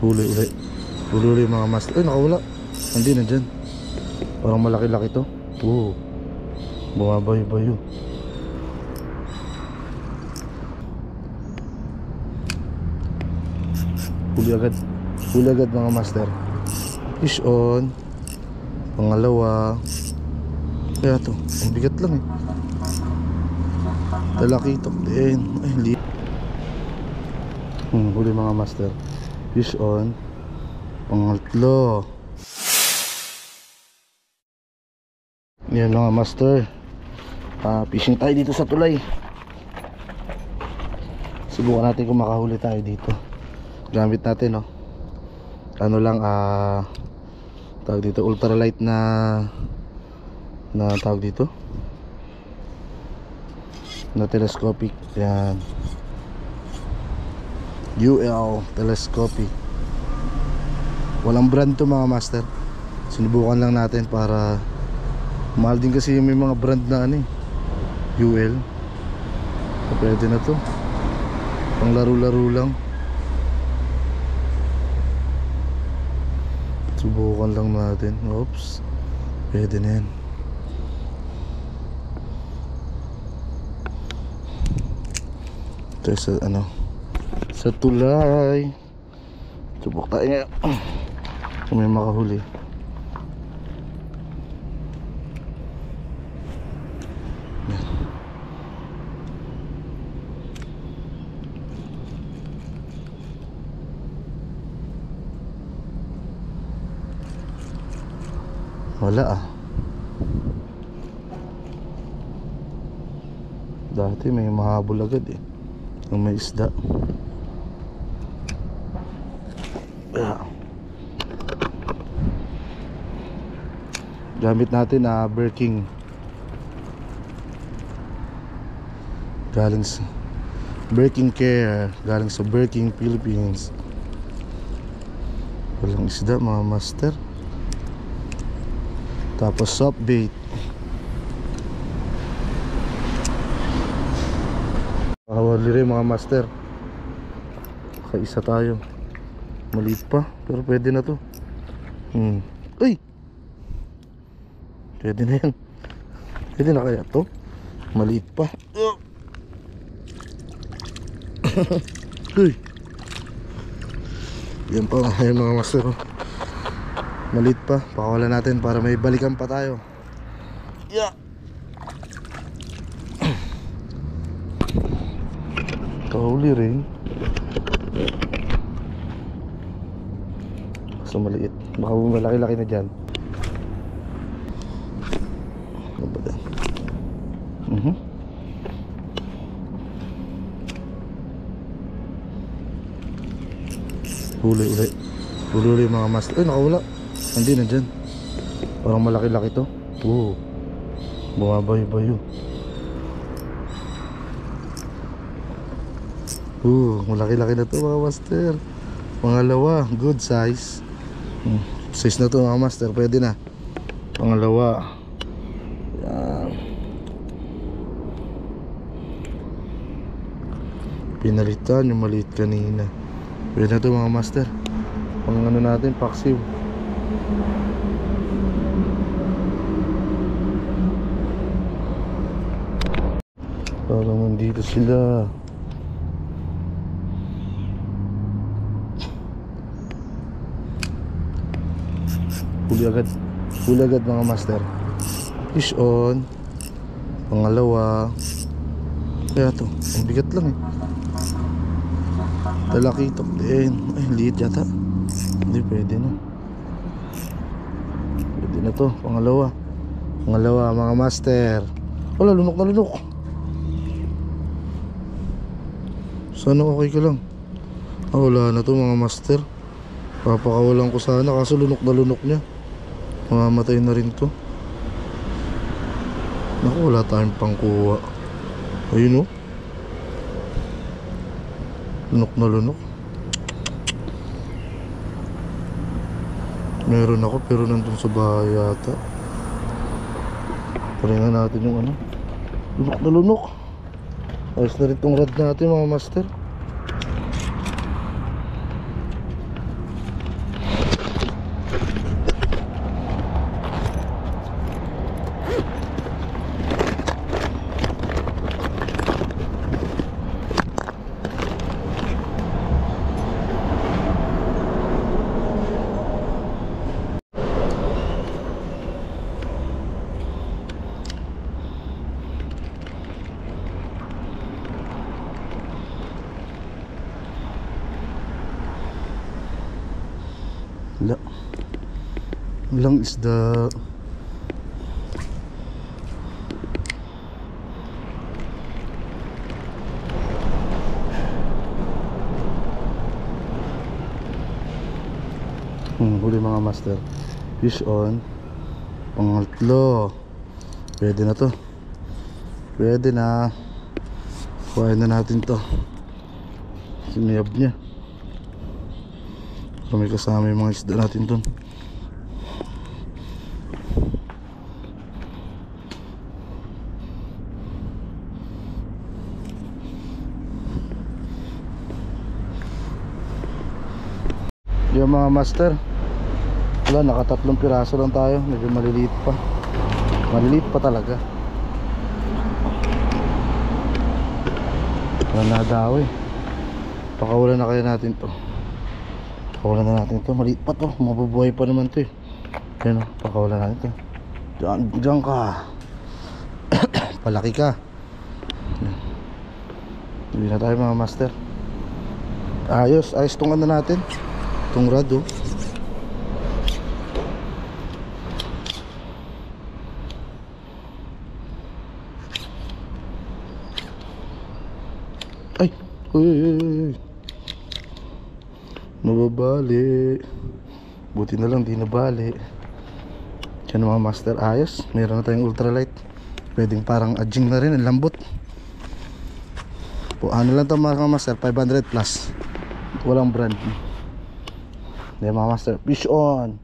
Huli uli. Huli uli mga master. Ay, nakawala. Hindi na dyan. Parang malaki-laki to. Oo. Bumabayo-bayo. Huli agad. Huli agad mga master. Fish on. Pangalawa. Kaya to. Ang bigat lang eh. Talakitok din. Ay, hindi. Huli mga master. Fish on. Pangatlo. Yan mga master. Fishing tayo dito sa tulay. Subukan natin kung makahuli tayo dito. Gamit natin ano lang tawag dito, ultralight na tawag dito na telescopic. Yan, UL telescopic. Walang brand to mga master. Sinubukan lang natin para mahal din kasi may mga brand na UL. Pwede na to, pang laro-laro lang. Subukan lang natin. Oops, pwede na yan. Ito sa sa tulay. Subok tayo ngayon kung may makahuli. Wala dati may mahabol agad nung may isda. Gamit natin Birking. Galing sa Birking Care. Galing sa Birking Philippines. Walang isda mga master. Tapos soft bait. Hawali rin mga master. Kaisa tayo. Maliit pa pero pwede na to. Ay, pwede na yan. Pwede na kaya to. Maliit pa. Uy, yan pa yung mga master. Maliit pa, pakawalan natin para may balikan pa tayo. Yeah. Kahuli rin. So maliit, baka malaki-laki na dyan. Ano ba yan? Huli uli. Huli uli mga master. Ay, nakawala. Hindi na dyan. Parang malaki-laki to. Oo. Bumabayo-bayo. Malaki-laki na to mga master. Pangalawa, good size. Size na to mga master, pwede na. Pangalawa. Yan. Pinalitan yung maliit kanina. Pwede na to mga master. Pang natin, paksiw. Parang nandito sila. Huli agad. Huli agad mga master. Fish on. Pangalawa. Kaya to, ang bigat lang Talakitok din. Ay, liit yata. Hindi, pwede na. Pwede na to, pangalawa. Pangalawa mga master. Wala, lunok na lunok. Sana okay ka lang. Wala na to mga master. Papakawalan ko sana, kaso lunok na lunok niya. Mamamatay na rin to. Naku, wala tayong pangkuha. Ayun lunok na lunok. Meron ako pero nandun sa bahay yata. Paringan natin yung lunok na lunok. Ayos na rin tong rod natin mga master. Wala. Walang isda. Huli mga master. Fish on. Pangatlo. Pwede na to. Pwede na. Kuhain na natin to. Siniyab niya. So may kasama yung mga isda natin dun. Yung mga master, wala, nakatatlong piraso lang tayo. Medyo maliliit pa. Maliliit pa talaga. Wala na daw eh. Pakawalan na kaya natin to. Pakawalan na natin to. Maliit pa to. Mabubuhay pa naman to eh. Yan o, pakawalan natin to. Diyan ka. Palaki ka. Hindi na tayo mga master. Ayos tungan na natin. Itong rod oh. Ay, uy. Nababali. Buti na lang di nabali. Yan mga master, ayos. Meron na tayong ultralight. Pwedeng parang adjing na rin, ang lambot. Ano lang ito mga master, 500 plus. Walang brand. Yan mga master, fish on.